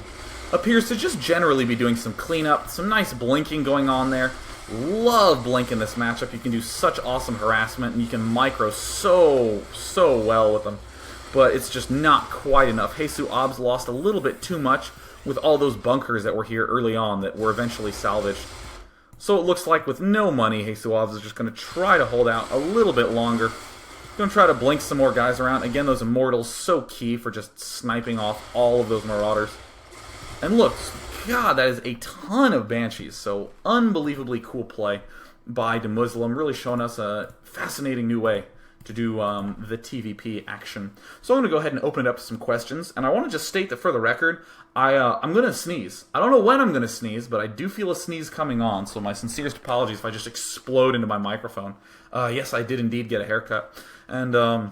appears to just generally be doing some cleanup, some nice blinking going on there. Love blink in this matchup. You can do such awesome harassment, and you can micro so well with them. But it's just not quite enough. HasuObs lost a little bit too much with all those bunkers that were here early on that were eventually salvaged. So it looks like with no money, HasuObs is just going to try to hold out a little bit longer. Going to try to blink some more guys around. Again, those Immortals, so key for just sniping off all of those Marauders. And look, God, that is a ton of Banshees. So unbelievably cool play by Demuslim, really showing us a fascinating new way to do the TVP action. So I'm going to go ahead and open it up to some questions, and I want to just state that for the record, I'm going to sneeze. I don't know when I'm going to sneeze, but I do feel a sneeze coming on, so my sincerest apologies if I just explode into my microphone. Yes, I did indeed get a haircut, and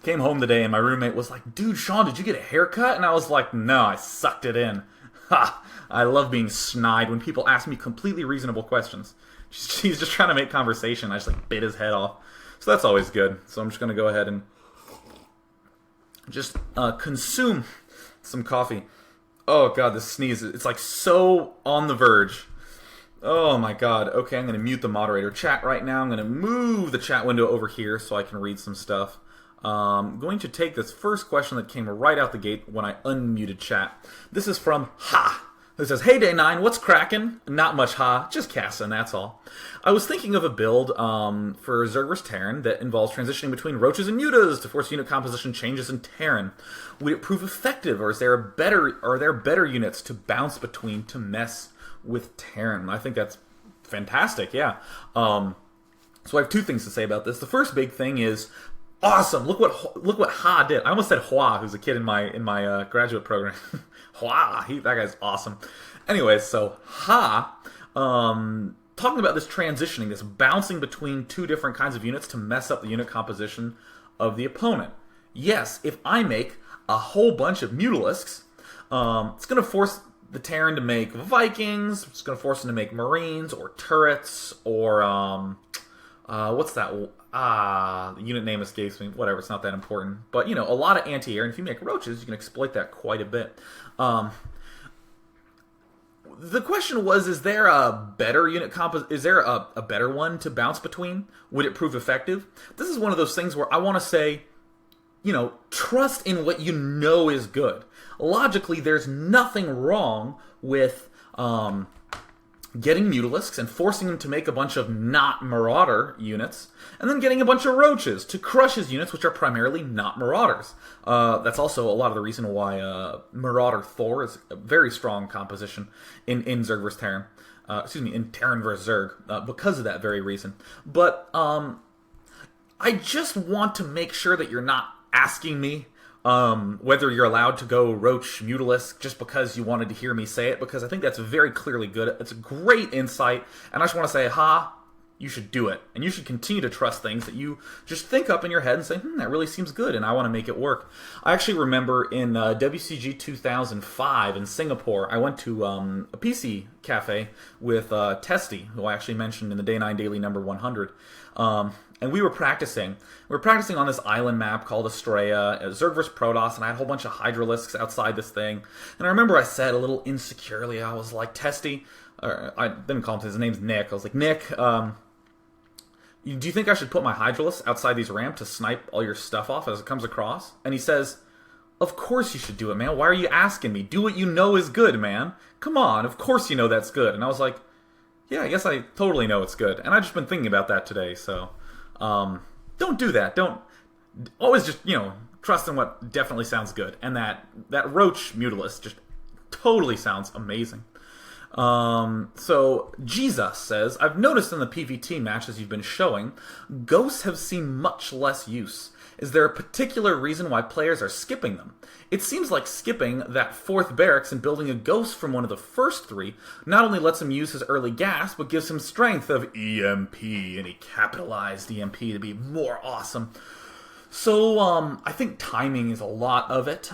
came home today, and my roommate was like, "Dude, Sean, did you get a haircut?" And I was like, "No, I sucked it in." Ha! I love being snide when people ask me completely reasonable questions. He's just trying to make conversation. I just like bit his head off. So that's always good. So I'm just going to go ahead and just consume some coffee. Oh, God, this sneeze. It's like so on the verge. Oh, my God. Okay, I'm going to mute the moderator chat right now. I'm going to move the chat window over here so I can read some stuff. I'm going to take this first question that came right out the gate when I unmuted chat. This is from Ha. It says, "Hey Day 9, what's crackin'? Not much, just casting, that's all. I was thinking of a build for Zerg vs. Terran that involves transitioning between roaches and mutas to force unit composition changes in Terran. Would it prove effective, or are there better units to bounce between to mess with Terran?" I think that's fantastic, yeah. So I have two things to say about this. The first big thing is, awesome! Look what Ha did. I almost said Hua, who's a kid in my graduate program. Hua, that guy's awesome. Anyway, so Ha, talking about this transitioning, this bouncing between two different kinds of units to mess up the unit composition of the opponent. Yes, if I make a whole bunch of Mutalisks, it's going to force the Terran to make Vikings. It's going to force them to make Marines or turrets or what's that? The unit name escapes me. Whatever, it's not that important. But, a lot of anti-air, and if you make roaches, you can exploit that quite a bit. The question was, is there a better unit is there a better one to bounce between? Would it prove effective? This is one of those things where I want to say, trust in what you know is good. Logically, there's nothing wrong with getting Mutalisks and forcing them to make a bunch of not Marauder units, and then getting a bunch of Roaches to crush his units, which are primarily not Marauders. That's also a lot of the reason why Marauder Thor is a very strong composition in Zerg vs. Terran. In Terran vs. Zerg, because of that very reason. But I just want to make sure that you're not asking me whether you're allowed to go Roach Mutalisk just because you wanted to hear me say it, because I think that's very clearly good. It's a great insight, and I just want to say, you should do it. And you should continue to trust things that you just think up in your head and say, that really seems good, and I want to make it work. I actually remember in WCG 2005 in Singapore, I went to a PC cafe with Testy, who I actually mentioned in the Day 9 Daily number 100. And we were practicing. We were practicing on this island map called Estrella, Zerg vs. Protoss, and I had a whole bunch of Hydralisks outside this thing. And I remember I said a little insecurely, I was like, Testy, I didn't call him, his name's Nick. I was like, Nick, do you think I should put my Hydralisk outside these ramps to snipe all your stuff off as it comes across? And he says, of course you should do it, man. Why are you asking me? Do what you know is good, man. Come on, of course you know that's good. And I was like, yeah, I guess I totally know it's good. And I've just been thinking about that today, so don't do that. Don't always just, trust in what definitely sounds good. And that Roach Mutalisk just totally sounds amazing. So Jesus says, I've noticed in the PvT matches you've been showing, ghosts have seen much less use. Is there a particular reason why players are skipping them? It seems like skipping that fourth barracks and building a ghost from one of the first three not only lets him use his early gas, but gives him strength of EMP, and he capitalized EMP to be more awesome. So, I think timing is a lot of it.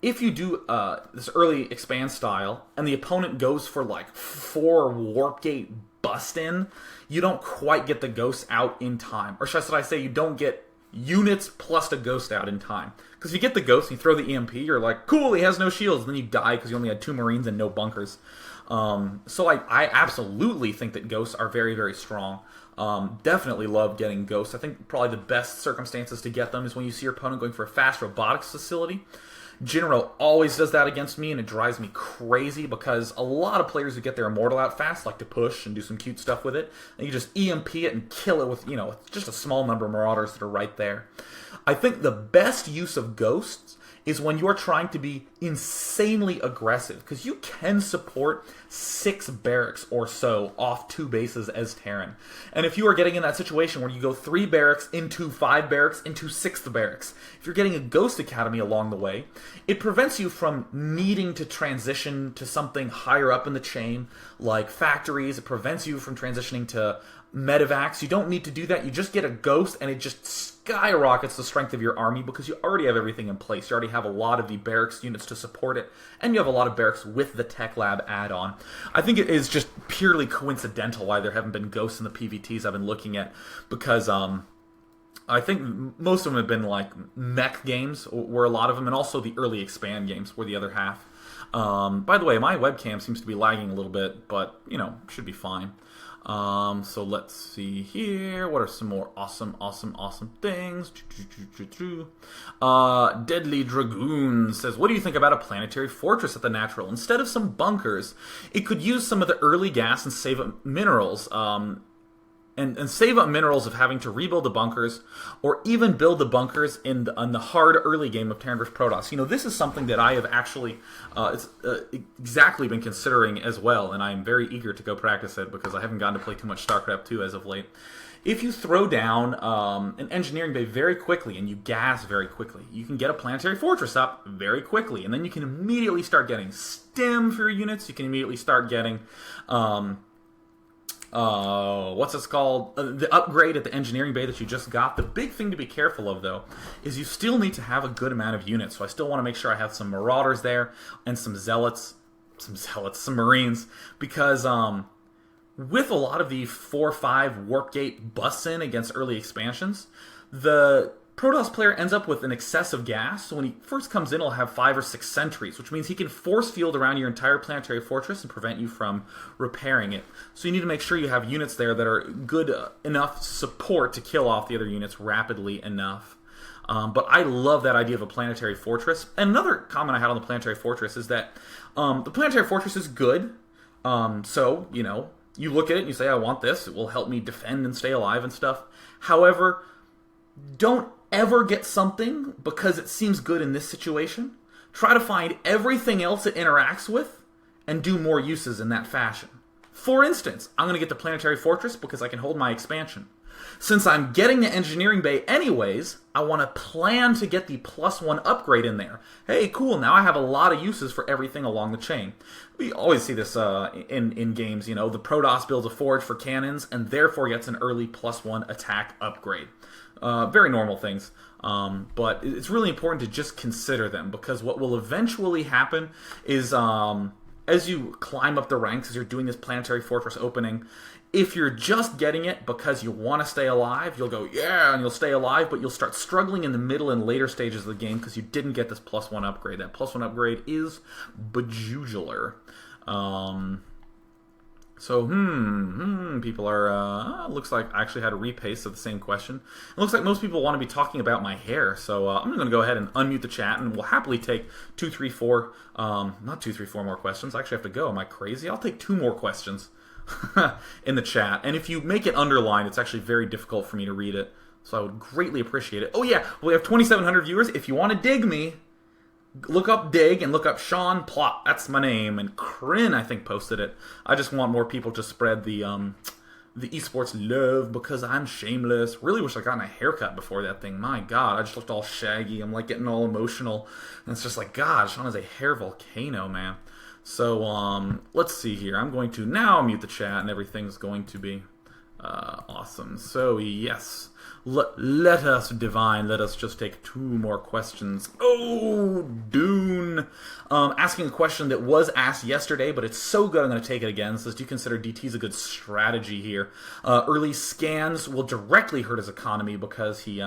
If you do this early expand style, and the opponent goes for like 4 Warp Gate bust-in, you don't quite get the ghost out in time. Or should I say, you don't get units plus the ghost out in time. Because if you get the ghost and you throw the EMP, you're like, cool, he has no shields. And then you die because you only had 2 Marines and no bunkers. So I absolutely think that ghosts are very, very strong. Definitely love getting ghosts. I think probably the best circumstances to get them is when you see your opponent going for a fast robotics facility. Jinro always does that against me, and it drives me crazy because a lot of players who get their Immortal out fast like to push and do some cute stuff with it, and you just EMP it and kill it with, just a small number of Marauders that are right there. I think the best use of Ghosts is when you're trying to be insanely aggressive, because you can support 6 barracks or so off 2 bases as Terran. And if you are getting in that situation where you go 3 barracks into 5 barracks into 6th barracks, if you're getting a Ghost Academy along the way, it prevents you from needing to transition to something higher up in the chain, like factories. It prevents you from transitioning to medevacs. You don't need to do that. You just get a Ghost, and it just skyrockets the strength of your army because you already have everything in place. You already have a lot of the barracks units to support it, and you have a lot of barracks with the Tech Lab add-on. I think it is just purely coincidental why there haven't been Ghosts in the PVTs I've been looking at, because I think most of them have been like mech games, were a lot of them, and also the early expand games were the other half. By the way, my webcam seems to be lagging a little bit, but, should be fine. So let's see here. What are some more awesome things? Deadly Dragoon says, what do you think about a planetary fortress at the Natural? Instead of some bunkers, it could use some of the early gas and save up minerals. And save up minerals of having to rebuild the bunkers, or even build the bunkers in the hard early game of Terran vs. Protoss. This is something that I have actually exactly been considering as well, and I am very eager to go practice it because I haven't gotten to play too much StarCraft 2 as of late. If you throw down an engineering bay very quickly and you gas very quickly, you can get a planetary fortress up very quickly, and then you can immediately start getting stim for your units. You can immediately start getting what's this called? The upgrade at the engineering bay that you just got. The big thing to be careful of, though, is you still need to have a good amount of units. So I still want to make sure I have some Marauders there and some Marines, because with a lot of the 4-5 Warp Gate busts in against early expansions, the Protoss player ends up with an excess of gas, so when he first comes in, he'll have 5 or 6 sentries, which means he can force field around your entire planetary fortress and prevent you from repairing it. So you need to make sure you have units there that are good enough support to kill off the other units rapidly enough. But I love that idea of a planetary fortress. And another comment I had on the planetary fortress is that the planetary fortress is good. So, you look at it and you say, I want this. It will help me defend and stay alive and stuff. However, don't ever get something because it seems good in this situation. Try to find everything else it interacts with and do more uses in that fashion. For instance, I'm going to get the planetary fortress because I can hold my expansion. Since I'm getting the engineering bay anyways, I want to plan to get the +1 upgrade in there. Hey, cool, now I have a lot of uses for everything along the chain. We always see this in games, the Protoss builds a forge for cannons and therefore gets an early +1 attack upgrade. Very normal things, but it's really important to just consider them, because what will eventually happen is as you climb up the ranks, as you're doing this planetary fortress opening, if you're just getting it because you want to stay alive, you'll go, yeah, and you'll stay alive, but you'll start struggling in the middle and later stages of the game because you didn't get this +1 upgrade. That +1 upgrade is bejugular. So, people are, looks like I actually had a repaste of the same question. It looks like most people want to be talking about my hair, so I'm going to go ahead and unmute the chat, and we'll happily take 2, 3, 4, not 2, 3, 4 more questions. I actually have to go. Am I crazy? I'll take 2 more questions in the chat, and if you make it underlined, it's actually very difficult for me to read it, so I would greatly appreciate it. Oh yeah, we have 2,700 viewers. If you want to dig me, look up Dig and look up Sean Plot. That's my name. And Kryn, I think, posted it. I just want more people to spread the esports love because I'm shameless. Really wish I got a haircut before that thing. My God, I just looked all shaggy. I'm like getting all emotional. And it's just like, God, Sean is a hair volcano, man. So, let's see here. I'm going to now mute the chat and everything's going to be awesome. So, yes. Let us divine. Let us just take 2 more questions. Oh, Dune. Asking a question that was asked yesterday, but it's so good I'm going to take it again. Says, do you consider DT's a good strategy here? Early scans will directly hurt his economy because he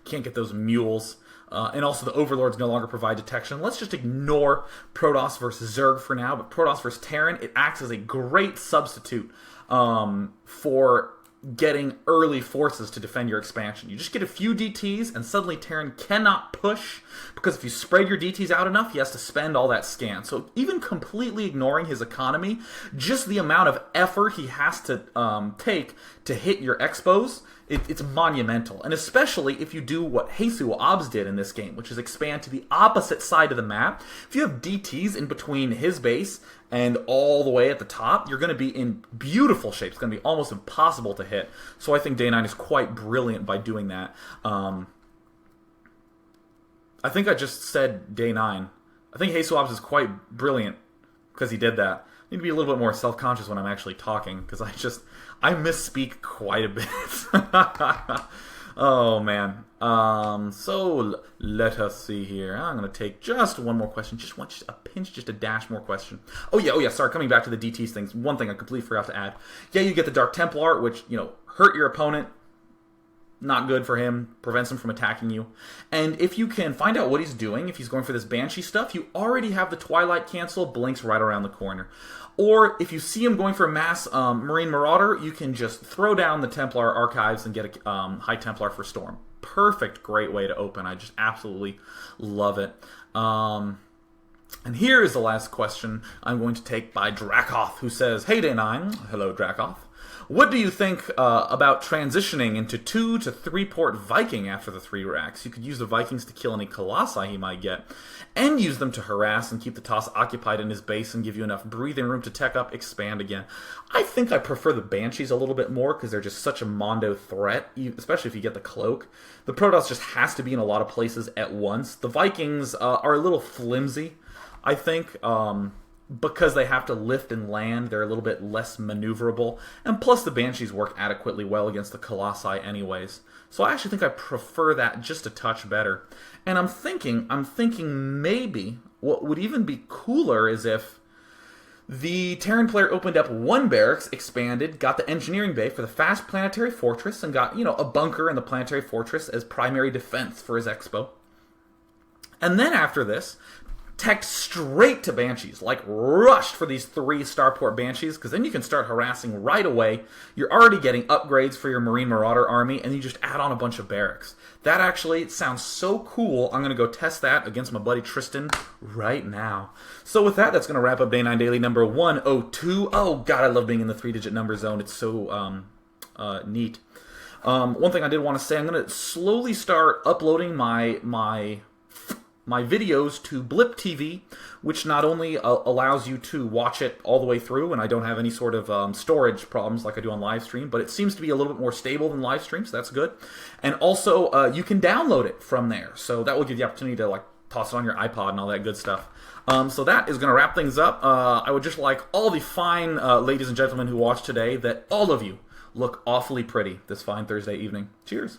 can't get those mules. And also the Overlords no longer provide detection. Let's just ignore Protoss versus Zerg for now, but Protoss versus Terran, it acts as a great substitute for getting early forces to defend your expansion. You just get a few DTs, and suddenly Terran cannot push, because if you spread your DTs out enough, he has to spend all that scan. So even completely ignoring his economy, just the amount of effort he has to take to hit your expos, it's monumental. And especially if you do what HasuObs did in this game, which is expand to the opposite side of the map. If you have DTs in between his base and all the way at the top, you're going to be in beautiful shape. It's going to be almost impossible to hit. So I think Day 9 is quite brilliant by doing that. I think I just said Day 9. I think HasuObs is quite brilliant because he did that. I need to be a little bit more self-conscious when I'm actually talking, because I misspeak quite a bit. Oh, man. So let us see here. I'm going to take just one more question. Just a pinch, just a dash more question. Oh, yeah. Sorry, coming back to the DTs things. One thing I completely forgot to add. Yeah, you get the Dark Templar, which, hurt your opponent. Not good for him, prevents him from attacking you. And if you can find out what he's doing, if he's going for this Banshee stuff, you already have the Twilight Cancel, blinks right around the corner. Or if you see him going for a mass Marine Marauder, you can just throw down the Templar Archives and get a High Templar for Storm. Perfect, great way to open. I just absolutely love it. And here is the last question I'm going to take by Dracoth, who says, "Hey Day 9, hello Dracoth. What do you think about transitioning into 2 to 3 port Viking after the 3 racks? You could use the Vikings to kill any Colossi he might get, and use them to harass and keep the Toss occupied in his base and give you enough breathing room to tech up, expand again." I think I prefer the Banshees a little bit more because they're just such a mondo threat, especially if you get the Cloak. The Protoss just has to be in a lot of places at once. The Vikings are a little flimsy, I think. Because they have to lift and land, they're a little bit less maneuverable. And plus the Banshees work adequately well against the Colossi anyways. So I actually think I prefer that just a touch better. And I'm thinking maybe what would even be cooler is if the Terran player opened up 1 barracks, expanded, got the engineering bay for the fast planetary fortress, and got, a bunker in the planetary fortress as primary defense for his expo. And then after this, teched straight to Banshees, like rushed for these 3 starport Banshees, because then you can start harassing right away. You're already getting upgrades for your Marine Marauder army, and you just add on a bunch of barracks. That actually sounds so cool. I'm going to go test that against my buddy Tristan right now. So with that, that's going to wrap up Day 9 Daily number 102. Oh, God, I love being in the 3-digit number zone. It's so neat. One thing I did want to say, I'm going to slowly start uploading my videos to Blip TV, which not only allows you to watch it all the way through, and I don't have any sort of storage problems like I do on live stream, but it seems to be a little bit more stable than live stream, so that's good. And also, you can download it from there, so that will give you the opportunity to toss it on your iPod and all that good stuff. So that is going to wrap things up. I would just like all the fine ladies and gentlemen who watched today, that all of you look awfully pretty this fine Thursday evening. Cheers.